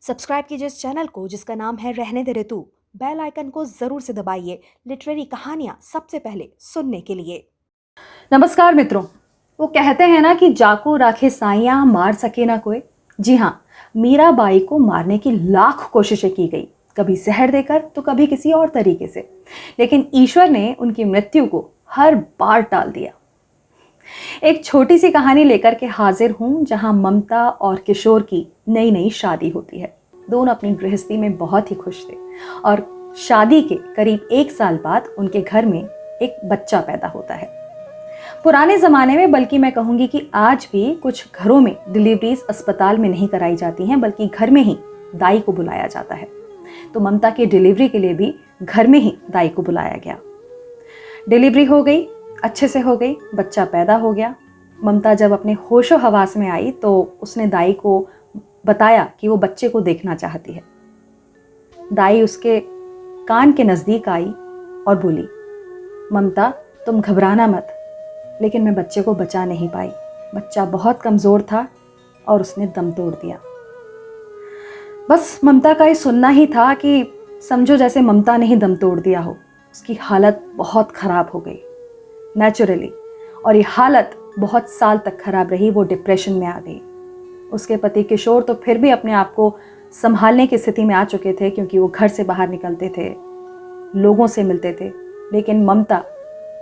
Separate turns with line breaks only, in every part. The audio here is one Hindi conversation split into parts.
सब्सक्राइब कीजिए इस चैनल को जिसका नाम है रहने दे रे तू। बेल आइकन को जरूर से दबाइए लिटरेरी कहानियां सबसे पहले सुनने के लिए।
नमस्कार मित्रों। वो कहते हैं ना कि जाको राखे साइयां मार सके ना कोई। जी हाँ, मीराबाई को मारने की लाख कोशिशें की गई, कभी जहर देकर तो कभी किसी और तरीके से, लेकिन ईश्वर ने उनकी मृत्यु को हर बार टाल दिया। एक छोटी सी कहानी लेकर के हाजिर हूं, जहां ममता और किशोर की नई नई शादी होती है। दोनों अपनी गृहस्थी में बहुत ही खुश थे और शादी के करीब 1 साल बाद उनके घर में एक बच्चा पैदा होता है। पुराने ज़माने में, बल्कि मैं कहूँगी कि आज भी कुछ घरों में डिलीवरीज अस्पताल में नहीं कराई जाती हैं, बल्कि घर में ही दाई को बुलाया जाता है। तो ममता की डिलीवरी के लिए भी घर में ही दाई को बुलाया गया। डिलीवरी हो गई, अच्छे से हो गई, बच्चा पैदा हो गया। ममता जब अपने होशो हवास में आई तो उसने दाई को बताया कि वो बच्चे को देखना चाहती है। दाई उसके कान के नज़दीक आई और बोली, ममता तुम घबराना मत, लेकिन मैं बच्चे को बचा नहीं पाई। बच्चा बहुत कमज़ोर था और उसने दम तोड़ दिया। बस ममता का ये सुनना ही था कि समझो जैसे ममता ने ही दम तोड़ दिया हो। उसकी हालत बहुत ख़राब हो गई नेचुरली, और ये हालत बहुत साल तक ख़राब रही। वो डिप्रेशन में आ गई। उसके पति किशोर तो फिर भी अपने आप को संभालने की स्थिति में आ चुके थे, क्योंकि वो घर से बाहर निकलते थे, लोगों से मिलते थे। लेकिन ममता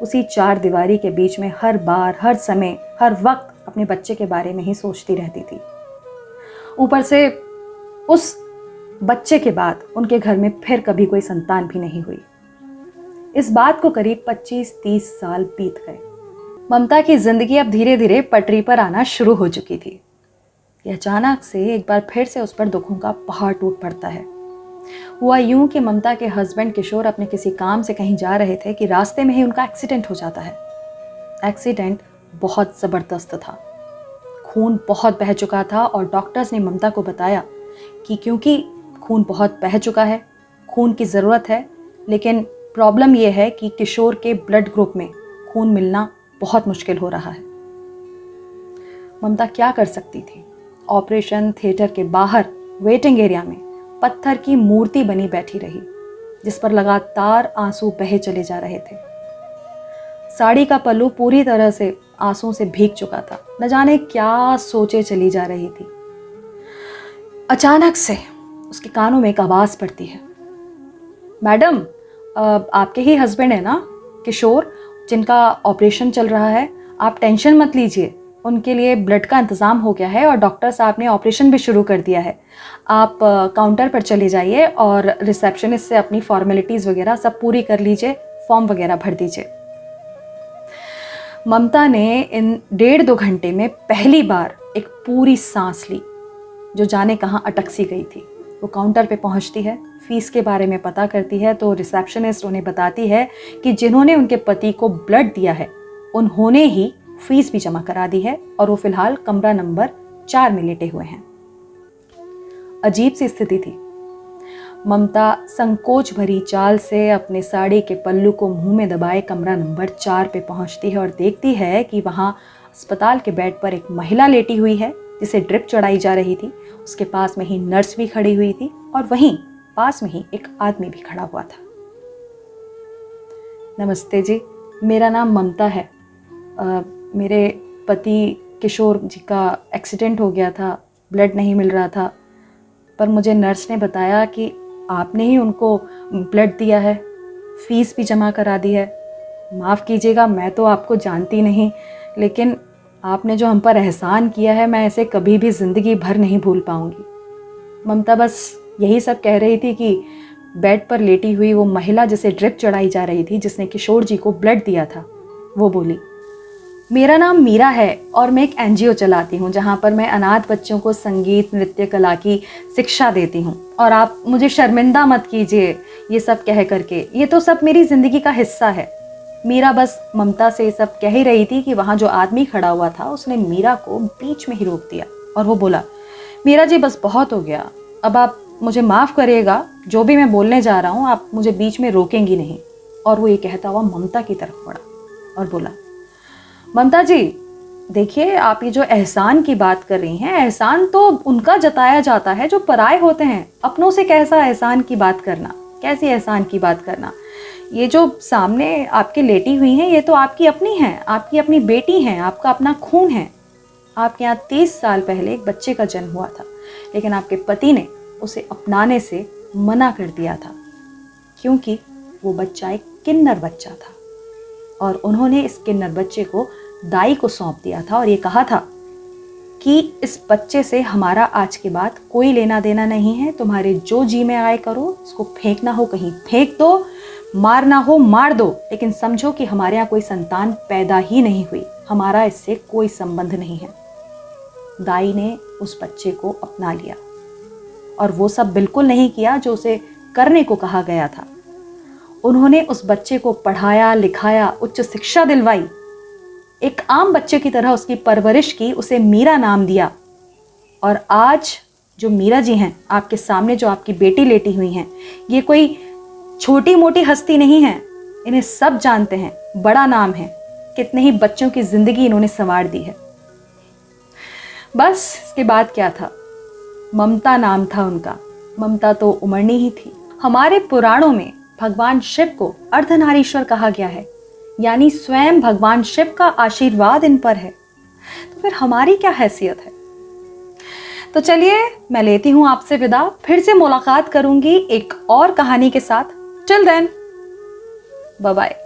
उसी चार दीवारी के बीच में हर बार, हर समय, हर वक्त अपने बच्चे के बारे में ही सोचती रहती थी। ऊपर से उस बच्चे के बाद उनके घर में फिर कभी कोई संतान भी नहीं हुई। इस बात को करीब 25-30 साल बीत गए। ममता की जिंदगी अब धीरे धीरे पटरी पर आना शुरू हो चुकी थी। ये अचानक से एक बार फिर से उस पर दुखों का पहाड़ टूट पड़ता है। हुआ यूं कि ममता के हस्बैंड किशोर अपने किसी काम से कहीं जा रहे थे कि रास्ते में ही उनका एक्सीडेंट हो जाता है। एक्सीडेंट बहुत ज़बरदस्त था, खून बहुत बह चुका था और डॉक्टर्स ने ममता को बताया कि क्योंकि खून बहुत बह चुका है, खून की ज़रूरत है, लेकिन प्रॉब्लम यह है कि किशोर के ब्लड ग्रुप में खून मिलना बहुत मुश्किल हो रहा है। ममता क्या कर सकती थी? ऑपरेशन थिएटर के बाहर वेटिंग एरिया में पत्थर की मूर्ति बनी बैठी रही, जिस पर लगातार आंसू बहे चले जा रहे थे। साड़ी का पल्लू पूरी तरह से आंसू से भीग चुका था। न जाने क्या सोचे चली जा रही थी। अचानक से उसके कानों में एक आवाज़ पड़ती है, मैडम, आपके ही हस्बैंड है ना किशोर, जिनका ऑपरेशन चल रहा है? आप टेंशन मत लीजिए, उनके लिए ब्लड का इंतज़ाम हो गया है और डॉक्टर साहब ने ऑपरेशन भी शुरू कर दिया है। आप काउंटर पर चले जाइए और रिसेप्शनिस्ट से अपनी फॉर्मेलिटीज़ वगैरह सब पूरी कर लीजिए, फॉर्म वगैरह भर दीजिए। ममता ने इन 1.5-2 घंटे में पहली बार एक पूरी सांस ली, जो जाने कहाँ अटक सी गई थी। वो काउंटर पे पहुंचती है, फीस के बारे में पता करती है तो रिसेप्शनिस्ट उन्हें बताती है कि जिन्होंने उनके पति को ब्लड दिया है उन्होंने ही फीस भी जमा करा दी है और वो फिलहाल कमरा नंबर 4 में लेटे हुए हैं। अजीब सी स्थिति थी। ममता संकोच भरी चाल से अपने साड़ी के पल्लू को मुंह में दबाए कमरा नंबर 4 पे पहुंचती है और देखती है कि वहां अस्पताल के बेड पर एक महिला लेटी हुई है, जिसे ड्रिप चढ़ाई जा रही थी। उसके पास में ही नर्स भी खड़ी हुई थी और वहीं पास में ही एक आदमी भी खड़ा हुआ था। नमस्ते जी, मेरा नाम ममता है। मेरे पति किशोर जी का एक्सीडेंट हो गया था, ब्लड नहीं मिल रहा था, पर मुझे नर्स ने बताया कि आपने ही उनको ब्लड दिया है, फीस भी जमा करा दी है। माफ़ कीजिएगा, मैं तो आपको जानती नहीं, लेकिन आपने जो हम पर एहसान किया है, मैं इसे कभी भी ज़िंदगी भर नहीं भूल पाऊँगी। ममता बस यही सब कह रही थी कि बेड पर लेटी हुई वो महिला जिसे ड्रिप चढ़ाई जा रही थी, जिसने किशोर जी को ब्लड दिया था, वो बोली, मेरा नाम मीरा है और मैं एक एनजीओ चलाती हूँ जहाँ पर मैं अनाथ बच्चों को संगीत नृत्य कला की शिक्षा देती हूँ। और आप मुझे शर्मिंदा मत कीजिए ये सब कह करके, ये तो सब मेरी ज़िंदगी का हिस्सा है। मीरा बस ममता से ये सब कह ही रही थी कि वहाँ जो आदमी खड़ा हुआ था उसने मीरा को बीच में ही रोक दिया और वो बोला, मीरा जी बस बहुत हो गया, अब आप मुझे माफ़ करिएगा, जो भी मैं बोलने जा रहा हूँ आप मुझे बीच में रोकेंगी नहीं। और वो ये कहता हुआ ममता की तरफ बढ़ा और बोला, ममता जी, देखिए, आप ये जो एहसान की बात कर रही हैं, एहसान तो उनका जताया जाता है जो पराए होते हैं। अपनों से कैसा एहसान की बात करना, कैसी एहसान की बात करना। ये जो सामने आपके लेटी हुई हैं, ये तो आपकी अपनी हैं, आपकी अपनी बेटी हैं, आपका अपना खून है। आपके यहाँ 30 साल पहले एक बच्चे का जन्म हुआ था, लेकिन आपके पति ने उसे अपनाने से मना कर दिया था, क्योंकि वो बच्चा एक किन्नर बच्चा था और उन्होंने इस किन्नर बच्चे को दाई को सौंप दिया था और ये कहा था कि इस बच्चे से हमारा आज के बाद कोई लेना देना नहीं है। तुम्हारे जो जी में आए करो, इसको फेंकना हो कहीं फेंक दो, मारना हो मार दो, लेकिन समझो कि हमारे यहाँ कोई संतान पैदा ही नहीं हुई, हमारा इससे कोई संबंध नहीं है। दाई ने उस बच्चे को अपना लिया और वो सब बिल्कुल नहीं किया जो उसे करने को कहा गया था। उन्होंने उस बच्चे को पढ़ाया लिखाया, उच्च शिक्षा दिलवाई, एक आम बच्चे की तरह उसकी परवरिश की, उसे मीरा नाम दिया। और आज जो मीरा जी हैं आपके सामने, जो आपकी बेटी लेटी हुई हैं, ये कोई छोटी मोटी हस्ती नहीं है, इन्हें सब जानते हैं, बड़ा नाम है, कितने ही बच्चों की जिंदगी इन्होंने संवार दी है। बस इसके बाद क्या था, ममता नाम था उनका। ममता तो उमड़नी ही थी। हमारे पुराणों में भगवान शिव को अर्धनारीश्वर कहा गया है, यानी स्वयं भगवान शिव का आशीर्वाद इन पर है, तो फिर हमारी क्या हैसियत है। तो चलिए, मैं लेती हूं आपसे विदा, फिर से मुलाकात करूंगी एक और कहानी के साथ। Till then, bye bye.